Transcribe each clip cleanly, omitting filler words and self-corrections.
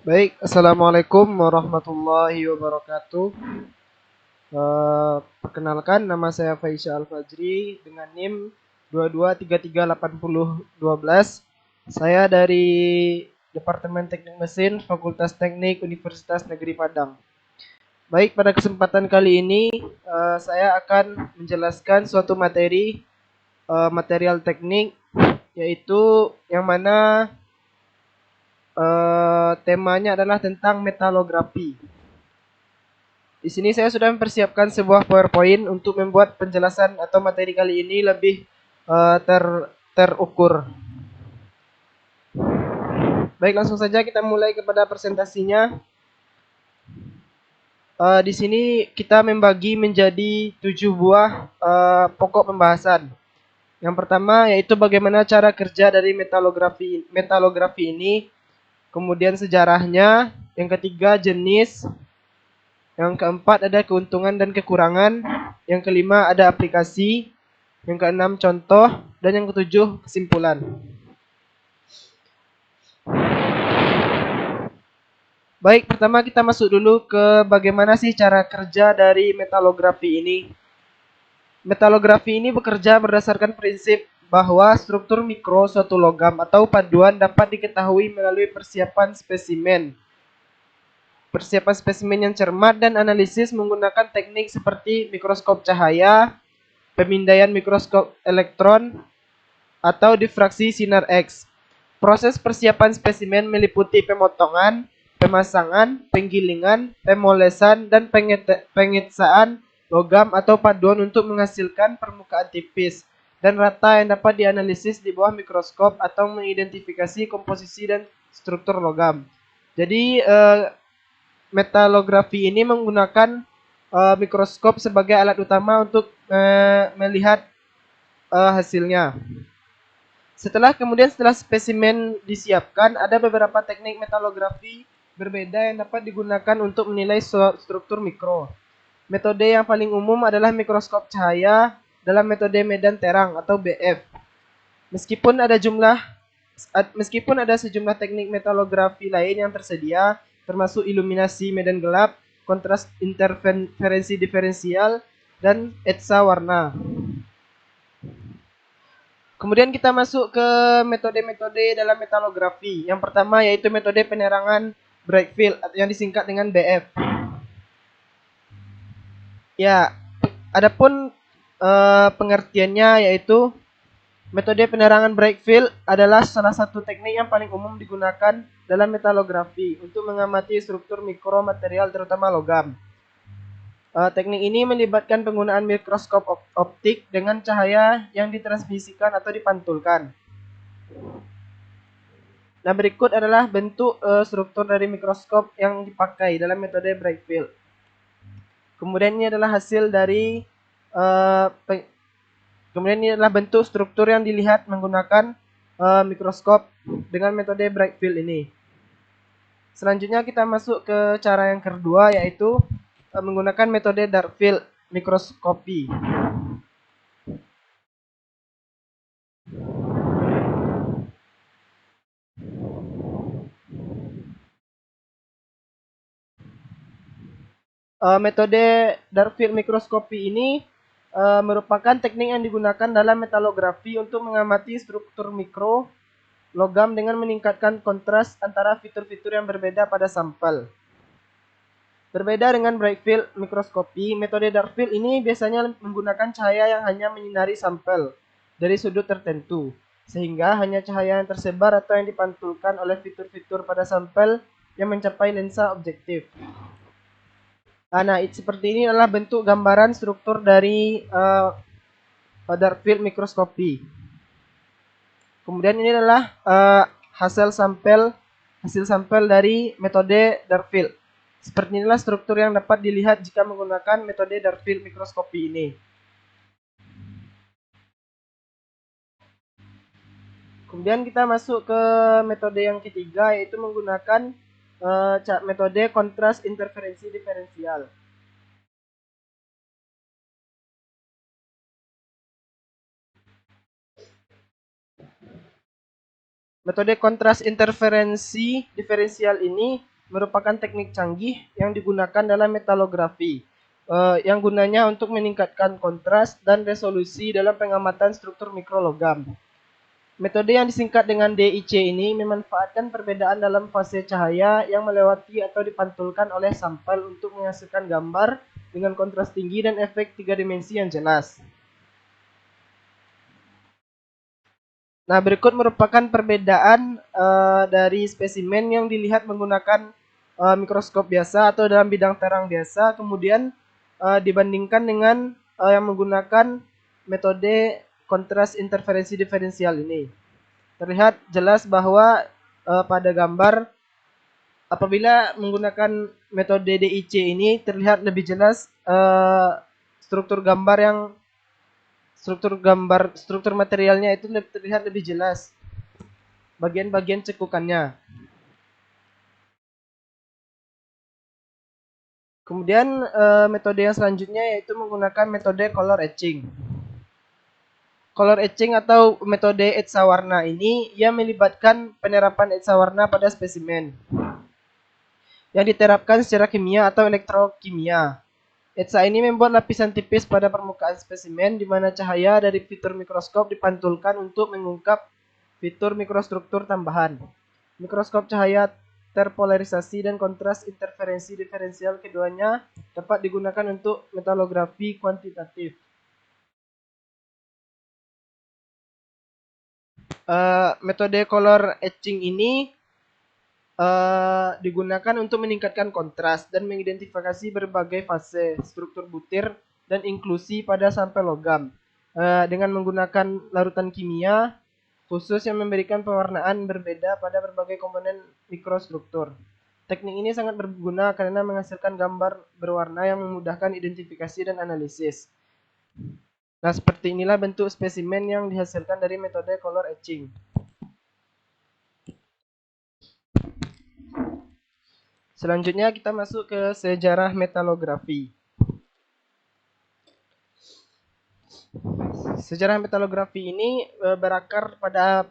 Baik, Assalamualaikum warahmatullahi wabarakatuh. Perkenalkan, nama saya Faisal Al-Fajri dengan NIM 22338012. Saya dari Departemen Teknik Mesin, Fakultas Teknik Universitas Negeri Padang. Baik, pada kesempatan kali ini saya akan menjelaskan suatu material teknik, yaitu yang mana temanya adalah tentang metalografi. Di sini saya sudah mempersiapkan sebuah PowerPoint untuk membuat penjelasan atau materi kali ini lebih terukur. Baik, langsung saja kita mulai kepada presentasinya. Di sini kita membagi menjadi 7 buah pokok pembahasan. Yang pertama yaitu bagaimana cara kerja dari metalografi ini, kemudian sejarahnya, yang ketiga jenis, yang keempat ada keuntungan dan kekurangan, yang kelima ada aplikasi, yang keenam contoh, dan yang ketujuh kesimpulan. Baik, pertama kita masuk dulu ke bagaimana sih cara kerja dari metalografi ini. Metalografi ini bekerja berdasarkan prinsip bahwa struktur mikro suatu logam atau paduan dapat diketahui melalui persiapan spesimen yang cermat dan analisis menggunakan teknik seperti mikroskop cahaya, pemindaian mikroskop elektron, atau difraksi sinar X. Proses persiapan spesimen meliputi pemotongan, pemasangan, penggilingan, pemolesan, dan pengetsaan logam atau paduan untuk menghasilkan permukaan tipis dan rata yang dapat dianalisis di bawah mikroskop atau mengidentifikasi komposisi dan struktur logam. Jadi metalografi ini menggunakan mikroskop sebagai alat utama untuk melihat hasilnya. Setelah spesimen disiapkan, ada beberapa teknik metalografi berbeda yang dapat digunakan untuk menilai struktur mikro. Metode yang paling umum adalah mikroskop cahaya dalam metode medan terang atau BF. Meskipun ada sejumlah teknik metalografi lain yang tersedia, termasuk iluminasi medan gelap, kontras interferensi diferensial, dan etsa warna. Kemudian kita masuk ke metode-metode dalam metalografi. Yang pertama yaitu metode penerangan bright field yang disingkat dengan BF. Ya, adapun pengertiannya yaitu metode penerangan bright field adalah salah satu teknik yang paling umum digunakan dalam metalografi untuk mengamati struktur mikro material terutama logam. Teknik ini melibatkan penggunaan mikroskop optik dengan cahaya yang ditransmisikan atau dipantulkan. Nah, berikut adalah bentuk struktur dari mikroskop yang dipakai dalam metode bright field. Kemudian ini adalah hasil dari kemudian ini adalah bentuk struktur yang dilihat menggunakan mikroskop dengan metode bright field ini. Selanjutnya kita masuk ke cara yang kedua yaitu menggunakan metode dark field mikroskopi. Metode dark field mikroskopi ini merupakan teknik yang digunakan dalam metalografi untuk mengamati struktur mikro logam dengan meningkatkan kontras antara fitur-fitur yang berbeda pada sampel. Berbeda dengan bright field mikroskopi, metode dark field ini biasanya menggunakan cahaya yang hanya menyinari sampel dari sudut tertentu, sehingga hanya cahaya yang tersebar atau yang dipantulkan oleh fitur-fitur pada sampel yang mencapai lensa objektif. Nah, seperti ini adalah bentuk gambaran struktur dari dark field mikroskopi. Kemudian ini adalah hasil sampel dari metode dark field. Seperti inilah struktur yang dapat dilihat jika menggunakan metode dark field mikroskopi ini. Kemudian kita masuk ke metode yang ketiga yaitu menggunakan metode kontras interferensi diferensial. Metode kontras interferensi diferensial ini merupakan teknik canggih yang digunakan dalam metalografi, yang gunanya untuk meningkatkan kontras dan resolusi dalam pengamatan struktur mikrologam. Metode yang disingkat dengan DIC ini memanfaatkan perbedaan dalam fase cahaya yang melewati atau dipantulkan oleh sampel untuk menghasilkan gambar dengan kontras tinggi dan efek tiga dimensi yang jelas. Nah, berikut merupakan perbedaan dari spesimen yang dilihat menggunakan mikroskop biasa atau dalam bidang terang biasa, kemudian dibandingkan dengan yang menggunakan metode kontras interferensi diferensial ini. Terlihat jelas bahwa pada gambar apabila menggunakan metode DIC ini terlihat lebih jelas struktur gambar yang struktur materialnya itu terlihat lebih jelas bagian-bagian cekukannya. Kemudian metode yang selanjutnya yaitu menggunakan metode color etching. Color etching atau metode etsa warna ini ia melibatkan penerapan etsa warna pada spesimen yang diterapkan secara kimia atau elektrokimia. Etsa ini membuat lapisan tipis pada permukaan spesimen di mana cahaya dari fitur mikroskop dipantulkan untuk mengungkap fitur mikrostruktur tambahan. Mikroskop cahaya terpolarisasi dan kontras interferensi diferensial keduanya dapat digunakan untuk metalografi kuantitatif. Metode color etching ini digunakan untuk meningkatkan kontras dan mengidentifikasi berbagai fase struktur butir dan inklusi pada sampel logam dengan menggunakan larutan kimia khusus yang memberikan pewarnaan berbeda pada berbagai komponen mikrostruktur. Teknik ini sangat berguna karena menghasilkan gambar berwarna yang memudahkan identifikasi dan analisis. Nah, seperti inilah bentuk spesimen yang dihasilkan dari metode color etching. Selanjutnya kita masuk ke sejarah metalografi. Sejarah metalografi ini berakar pada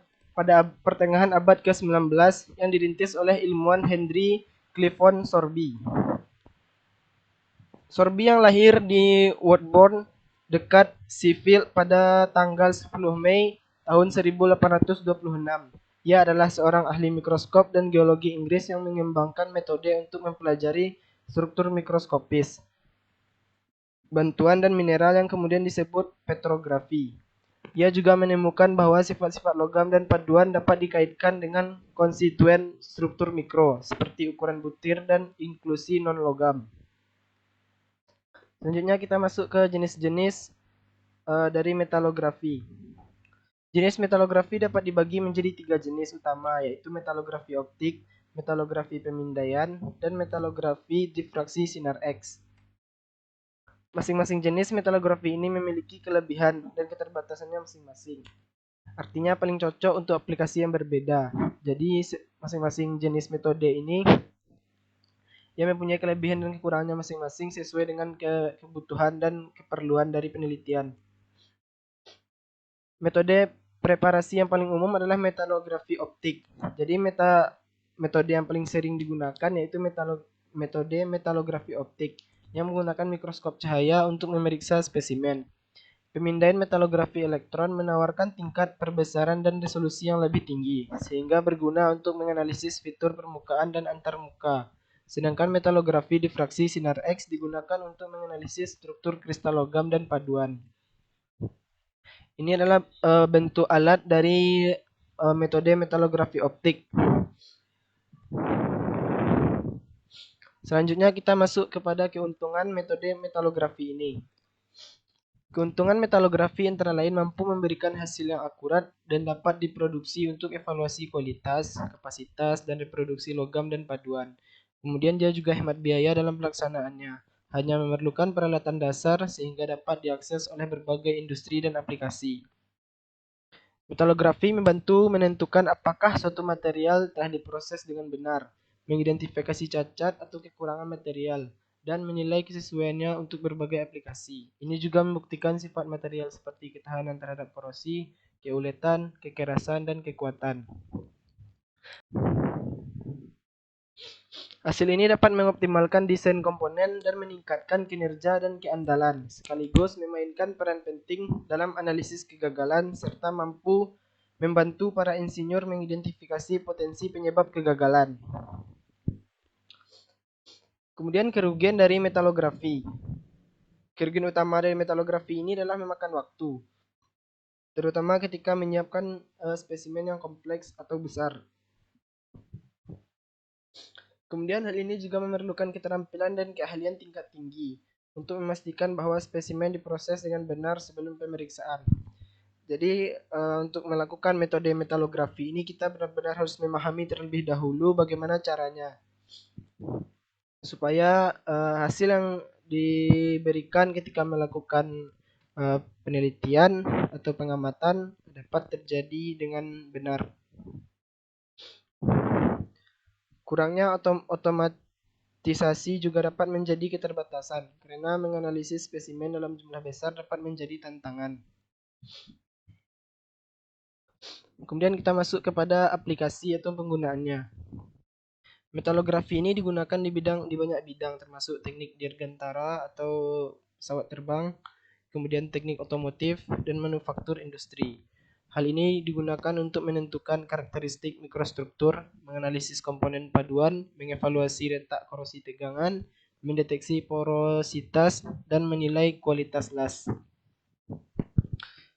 pertengahan abad ke-19 yang dirintis oleh ilmuwan Henry Clifton Sorby. Sorby yang lahir di Woodbourne, dekat Sheffield pada tanggal 10 Mei tahun 1826. Ia adalah seorang ahli mikroskop dan geologi Inggris yang mengembangkan metode untuk mempelajari struktur mikroskopis, bantuan dan mineral yang kemudian disebut petrografi. Ia juga menemukan bahwa sifat-sifat logam dan paduan dapat dikaitkan dengan konstituen struktur mikro, seperti ukuran butir dan inklusi non-logam. Selanjutnya kita masuk ke jenis-jenis dari metalografi. Jenis metalografi dapat dibagi menjadi 3 jenis utama, yaitu metalografi optik, metalografi pemindaian, dan metalografi difraksi sinar X. Masing-masing jenis metalografi ini memiliki kelebihan dan keterbatasannya masing-masing. Artinya paling cocok untuk aplikasi yang berbeda. Jadi masing-masing jenis metode ini yang mempunyai kelebihan dan kekurangannya masing-masing sesuai dengan kebutuhan dan keperluan dari penelitian. Metode preparasi yang paling umum adalah metalografi optik. Jadi metode yang paling sering digunakan yaitu metode metalografi optik yang menggunakan mikroskop cahaya untuk memeriksa spesimen. Pemindaian metalografi elektron menawarkan tingkat perbesaran dan resolusi yang lebih tinggi, sehingga berguna untuk menganalisis fitur permukaan dan antarmuka. Sedangkan metalografi difraksi sinar X digunakan untuk menganalisis struktur kristal logam dan paduan. Ini adalah bentuk alat dari metode metalografi optik. Selanjutnya kita masuk kepada keuntungan metode metalografi ini. Keuntungan metalografi antara lain mampu memberikan hasil yang akurat dan dapat diproduksi untuk evaluasi kualitas, kapasitas, dan reproduksi logam dan paduan. Kemudian dia juga hemat biaya dalam pelaksanaannya. Hanya memerlukan peralatan dasar sehingga dapat diakses oleh berbagai industri dan aplikasi. Metalografi membantu menentukan apakah suatu material telah diproses dengan benar, mengidentifikasi cacat atau kekurangan material, dan menilai kesesuaiannya untuk berbagai aplikasi. Ini juga membuktikan sifat material seperti ketahanan terhadap korosi, keuletan, kekerasan, dan kekuatan. Hasil ini dapat mengoptimalkan desain komponen dan meningkatkan kinerja dan keandalan, sekaligus memainkan peran penting dalam analisis kegagalan serta mampu membantu para insinyur mengidentifikasi potensi penyebab kegagalan. Kemudian kerugian dari metalografi. Kerugian utama dari metalografi ini adalah memakan waktu, terutama ketika menyiapkan spesimen yang kompleks atau besar. Kemudian hal ini juga memerlukan keterampilan dan keahlian tingkat tinggi untuk memastikan bahwa spesimen diproses dengan benar sebelum pemeriksaan. Jadi untuk melakukan metode metalografi ini kita benar-benar harus memahami terlebih dahulu bagaimana caranya supaya hasil yang diberikan ketika melakukan penelitian atau pengamatan dapat terjadi dengan benar. Kurangnya otomatisasi juga dapat menjadi keterbatasan karena menganalisis spesimen dalam jumlah besar dapat menjadi tantangan. Kemudian kita masuk kepada aplikasi atau penggunaannya. Metalografi ini digunakan di banyak bidang termasuk teknik dirgantara atau pesawat terbang, kemudian teknik otomotif dan manufaktur industri. Hal ini digunakan untuk menentukan karakteristik mikrostruktur, menganalisis komponen paduan, mengevaluasi retak korosi tegangan, mendeteksi porositas, dan menilai kualitas las.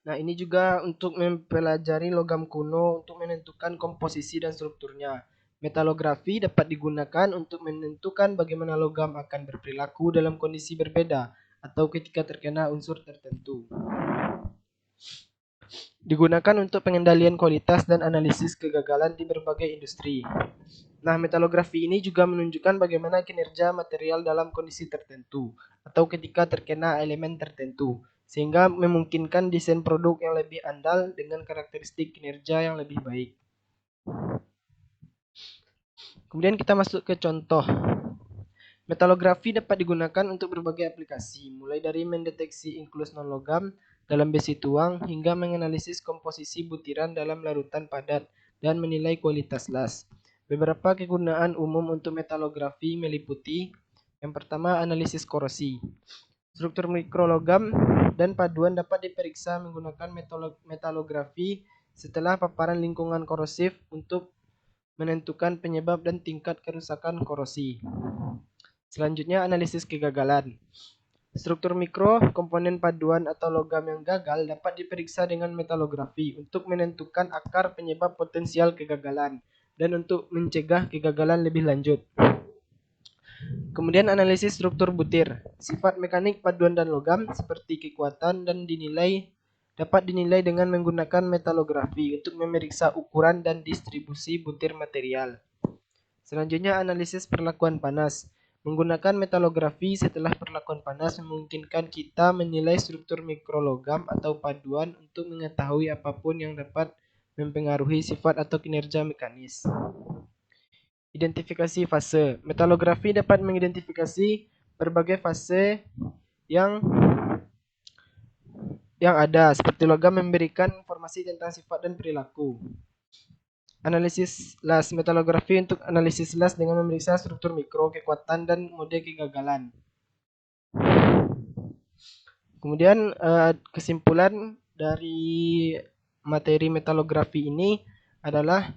Nah, ini juga untuk mempelajari logam kuno untuk menentukan komposisi dan strukturnya. Metalografi dapat digunakan untuk menentukan bagaimana logam akan berperilaku dalam kondisi berbeda atau ketika terkena unsur tertentu. Digunakan untuk pengendalian kualitas dan analisis kegagalan di berbagai industri. Nah, metalografi ini juga menunjukkan bagaimana kinerja material dalam kondisi tertentu atau ketika terkena elemen tertentu, sehingga memungkinkan desain produk yang lebih andal dengan karakteristik kinerja yang lebih baik. Kemudian kita masuk ke contoh. Metalografi dapat digunakan untuk berbagai aplikasi, mulai dari mendeteksi inklus non-logam dalam besi tuang hingga menganalisis komposisi butiran dalam larutan padat dan menilai kualitas las. Beberapa kegunaan umum untuk metalografi meliputi: yang pertama, analisis korosi. Struktur mikrologam dan paduan dapat diperiksa menggunakan metalografi setelah paparan lingkungan korosif untuk menentukan penyebab dan tingkat kerusakan korosi. Selanjutnya, analisis kegagalan. Struktur mikro, komponen paduan atau logam yang gagal dapat diperiksa dengan metalografi untuk menentukan akar penyebab potensial kegagalan dan untuk mencegah kegagalan lebih lanjut. Kemudian analisis struktur butir. Sifat mekanik paduan dan logam seperti kekuatan dan dapat dinilai dengan menggunakan metalografi untuk memeriksa ukuran dan distribusi butir material. Selanjutnya, analisis perlakuan panas. Menggunakan metalografi setelah perlakuan panas memungkinkan kita menilai struktur mikrologam atau paduan untuk mengetahui apapun yang dapat mempengaruhi sifat atau kinerja mekanis. Identifikasi fase. Metalografi dapat mengidentifikasi berbagai fase yang ada, seperti logam memberikan informasi tentang sifat dan perilaku. Analisis las. Metalografi untuk analisis las dengan memeriksa struktur mikro, kekuatan, dan mode kegagalan. Kemudian kesimpulan dari materi metalografi ini adalah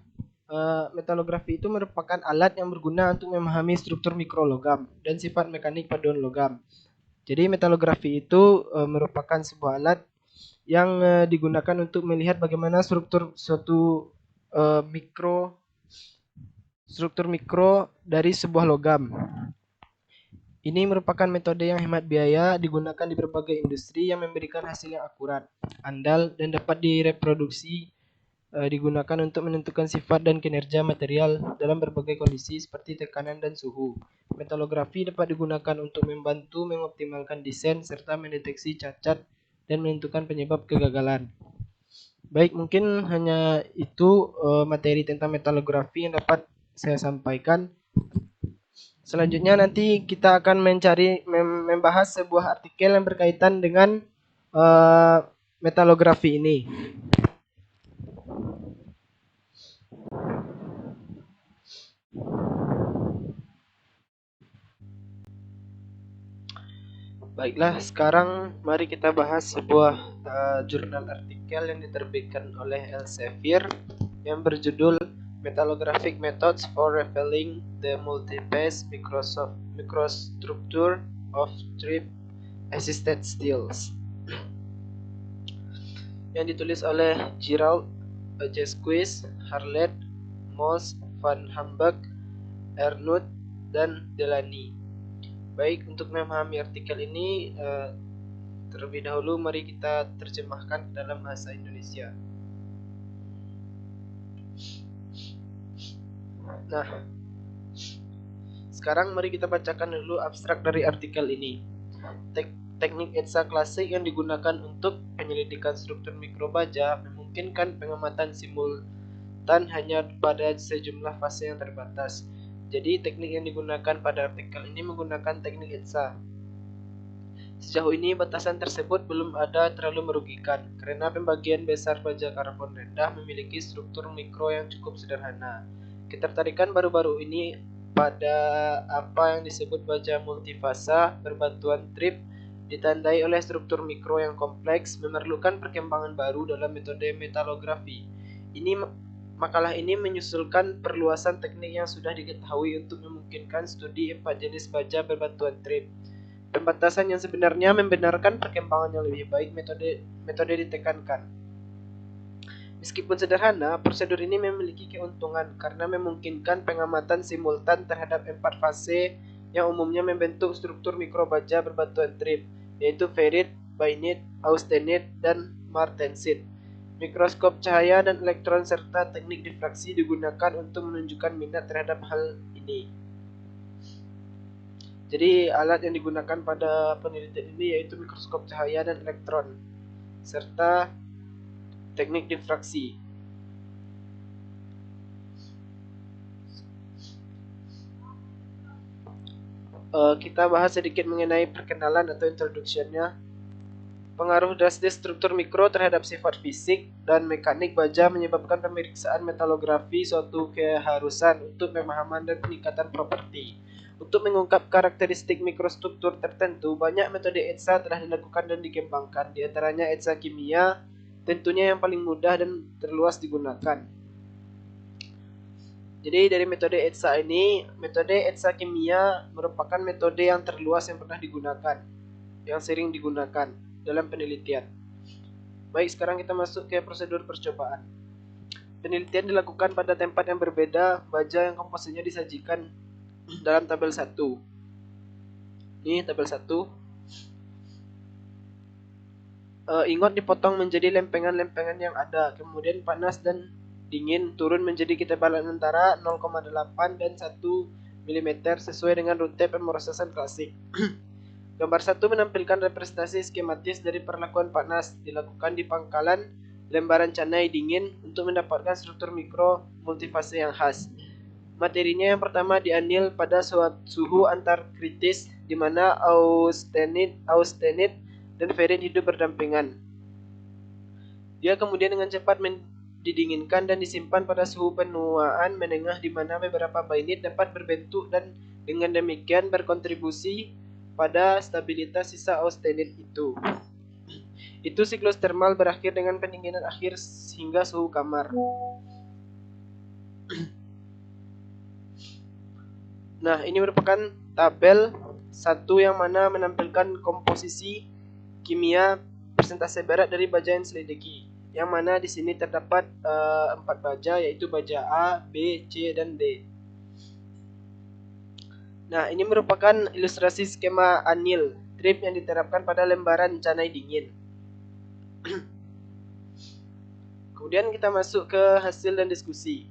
metalografi itu merupakan alat yang berguna untuk memahami struktur mikrologam dan sifat mekanik paduan logam. Jadi metalografi itu merupakan sebuah alat yang digunakan untuk melihat bagaimana struktur suatu struktur mikro dari sebuah logam. Ini merupakan metode yang hemat biaya, digunakan di berbagai industri yang memberikan hasil yang akurat, andal, dan dapat direproduksi, digunakan untuk menentukan sifat dan kinerja material dalam berbagai kondisi seperti tekanan dan suhu. Metalografi dapat digunakan untuk membantu mengoptimalkan desain serta mendeteksi cacat dan menentukan penyebab kegagalan. Baik, mungkin hanya itu materi tentang metalografi yang dapat saya sampaikan. Selanjutnya nanti kita akan membahas sebuah artikel yang berkaitan dengan metalografi ini. Baiklah, sekarang mari kita bahas sebuah jurnal artikel yang diterbitkan oleh Elsevier yang berjudul Metallographic Methods for Revealing the Multi-Phase Microstructure of Strip Assisted Steels, yang ditulis oleh Gerald Jesquis, Harlet, Moss, Van Hamburg, Ernut, dan Delany. Baik, untuk memahami artikel ini, terlebih dahulu mari kita terjemahkan ke dalam bahasa Indonesia. Nah, sekarang mari kita bacakan dulu abstrak dari artikel ini. Teknik ETSA klasik yang digunakan untuk penyelidikan struktur mikrobaja memungkinkan pengamatan simultan hanya pada sejumlah fase yang terbatas. Jadi teknik yang digunakan pada artikel ini menggunakan teknik ETSA. Sejauh ini batasan tersebut belum ada terlalu merugikan karena pembagian besar baja karbon rendah memiliki struktur mikro yang cukup sederhana. Ketertarikan baru-baru ini pada apa yang disebut baja multifasa berbantuan trip ditandai oleh struktur mikro yang kompleks memerlukan perkembangan baru dalam metode metalografi. Makalah ini menyusulkan perluasan teknik yang sudah diketahui untuk memungkinkan studi 4 jenis baja berbantuan trip. Pembatasan yang sebenarnya membenarkan perkembangan yang lebih baik metode ditekankan. Meskipun sederhana, prosedur ini memiliki keuntungan karena memungkinkan pengamatan simultan terhadap 4 fase yang umumnya membentuk struktur mikrobaja berbantuan trip, yaitu ferrit, bainit, austenit, dan martensit. Mikroskop cahaya dan elektron serta teknik difraksi digunakan untuk menunjukkan minat terhadap hal ini. Jadi alat yang digunakan pada penelitian ini yaitu mikroskop cahaya dan elektron serta teknik difraksi. Kita bahas sedikit mengenai perkenalan atau introduction-nya. Pengaruh drastis struktur mikro terhadap sifat fisik dan mekanik baja menyebabkan pemeriksaan metalografi suatu keharusan untuk pemahaman dan peningkatan properti. Untuk mengungkap karakteristik mikrostruktur tertentu, banyak metode ETSA telah dilakukan dan dikembangkan. Di antaranya ETSA kimia, tentunya yang paling mudah dan terluas digunakan. Jadi dari metode ETSA ini, metode ETSA kimia merupakan metode yang terluas yang pernah digunakan, yang sering digunakan dalam penelitian. Baik, sekarang kita masuk ke prosedur percobaan. Penelitian dilakukan pada tempat yang berbeda, baja yang komposisinya disajikan dalam tabel 1. Ini tabel 1. Ingot dipotong menjadi lempengan-lempengan yang ada, kemudian panas dan dingin turun menjadi ketebalan antara 0,8 dan 1 mm sesuai dengan rute pemrosesan klasik. Gambar 1 menampilkan representasi skematis dari perlakuan panas dilakukan di pangkalan lembaran canai dingin untuk mendapatkan struktur mikro multifase yang khas. Materinya yang pertama dianil pada suhu antar kritis di mana austenit dan ferrit hidup berdampingan. Dia kemudian dengan cepat didinginkan dan disimpan pada suhu penuaan menengah di mana beberapa bainit dapat berbentuk dan dengan demikian berkontribusi pada stabilitas sisa austenit itu. Itu siklus termal berakhir dengan pendinginan akhir hingga suhu kamar. Nah, ini merupakan tabel 1 yang mana menampilkan komposisi kimia persentase berat dari baja yang diselidiki. Yang mana di sini terdapat 4 baja, yaitu baja A, B, C, dan D. Nah, ini merupakan ilustrasi skema anil trip yang diterapkan pada lembaran canai dingin. Kemudian kita masuk ke hasil dan diskusi.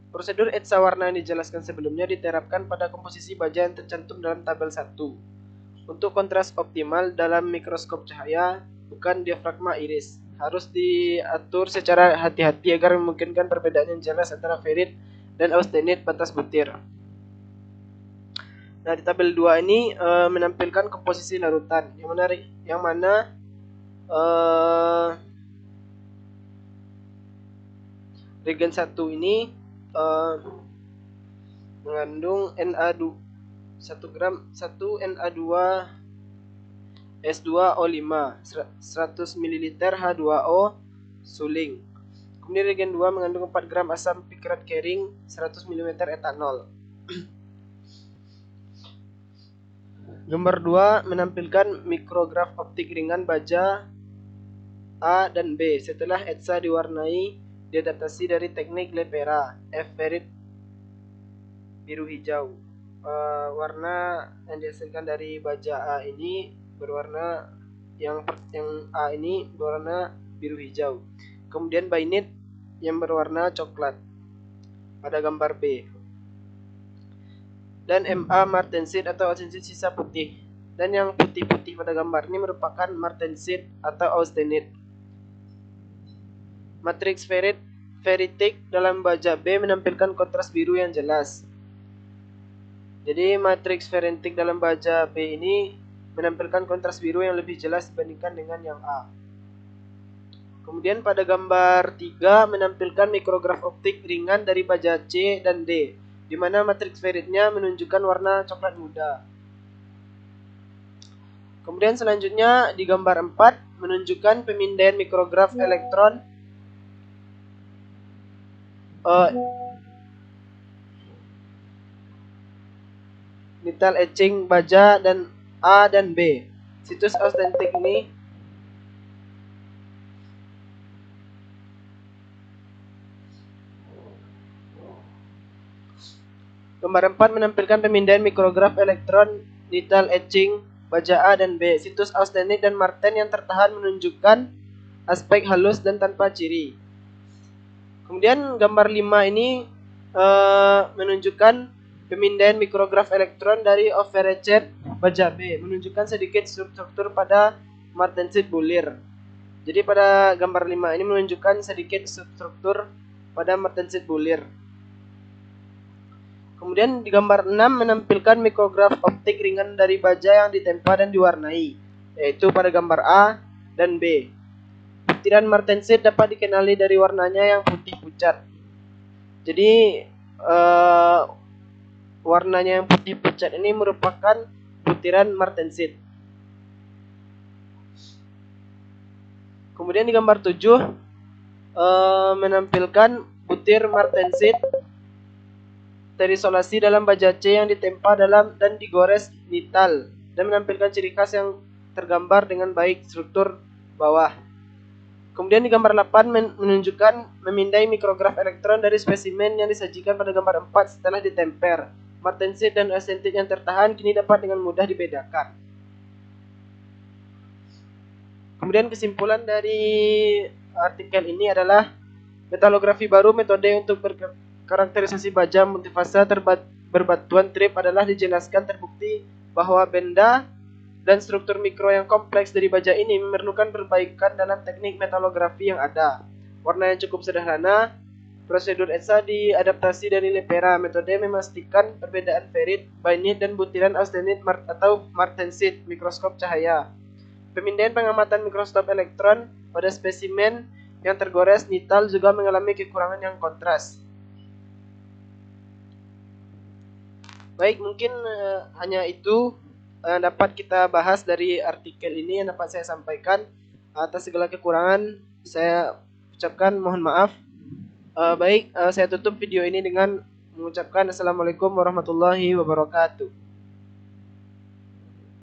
Prosedur ETSA warna yang dijelaskan sebelumnya diterapkan pada komposisi baja yang tercantum dalam tabel 1. Untuk kontras optimal dalam mikroskop cahaya, bukan diafragma iris, harus diatur secara hati-hati agar memungkinkan perbedaan yang jelas antara ferrit dan austenit batas butir. Nah, di tabel 2 ini menampilkan komposisi larutan yang mana regen 1 ini mengandung Na2 1 gram 1 Na2 S2O5 100 ml H2O suling. Kemudian reagen 2 mengandung 4 gram asam pikrat kering 100 ml etanol. Gambar 2 menampilkan mikrograf optik ringan baja A dan B setelah ETSA diwarnai diadaptasi dari teknik lepera F-ferrit biru hijau. Warna yang dihasilkan dari baja A ini berwarna yang A ini berwarna biru hijau. Kemudian bainit yang berwarna coklat pada gambar B. Dan MA martensit atau austenit sisa putih. Dan yang putih-putih pada gambar ini merupakan martensit atau austenit. Matriks ferritik dalam baja B menampilkan kontras biru yang jelas. Jadi matriks ferritik dalam baja B ini menampilkan kontras biru yang lebih jelas dibandingkan dengan yang A. Kemudian pada gambar 3 menampilkan mikrograf optik ringan dari baja C dan D, di mana matriks ferritnya menunjukkan warna coklat muda. Kemudian selanjutnya di gambar 4 menunjukkan pemindaian mikrograf elektron nital etching baja dan A dan B. Situs austentik ini gambar 4 menampilkan pemindaian mikrograf elektron nital etching baja A dan B. Situs austenit dan marten yang tertahan menunjukkan aspek halus dan tanpa ciri. Kemudian gambar 5 ini menunjukkan pemindaian mikrograf elektron dari Overetched baja B, menunjukkan sedikit struktur pada martensit bulir. Jadi pada gambar 5 ini menunjukkan sedikit struktur pada martensit bulir. Kemudian di gambar 6 menampilkan mikrograf optik ringan dari baja yang ditempa dan diwarnai, yaitu pada gambar A dan B. Butiran martensit dapat dikenali dari warnanya yang putih pucat. Jadi warnanya yang putih pucat ini merupakan butiran martensit. Kemudian di gambar 7 menampilkan butir martensit terisolasi dalam baja C yang ditempa dalam dan digores nital dan menampilkan ciri khas yang tergambar dengan baik struktur bawah. Kemudian di gambar 8 menunjukkan memindai mikrograf elektron dari spesimen yang disajikan pada gambar 4 setelah ditemper. Martensit dan austenit yang tertahan kini dapat dengan mudah dibedakan. Kemudian kesimpulan dari artikel ini adalah metalografi baru metode untuk karakterisasi baja multifasa berbatuan trip adalah dijelaskan terbukti bahwa benda dan struktur mikro yang kompleks dari baja ini memerlukan perbaikan dalam teknik metalografi yang ada. Warna yang cukup sederhana, prosedur ETSA diadaptasi dari lepera. Metode memastikan perbedaan ferrit, bainit, dan butiran austenit atau martensit mikroskop cahaya. Pemindaian pengamatan mikroskop elektron pada spesimen yang tergores nital juga mengalami kekurangan yang kontras. Baik, mungkin hanya itu dapat kita bahas dari artikel ini yang dapat saya sampaikan. Atas segala kekurangan saya ucapkan mohon maaf. Baik, saya tutup video ini dengan mengucapkan Assalamualaikum warahmatullahi wabarakatuh.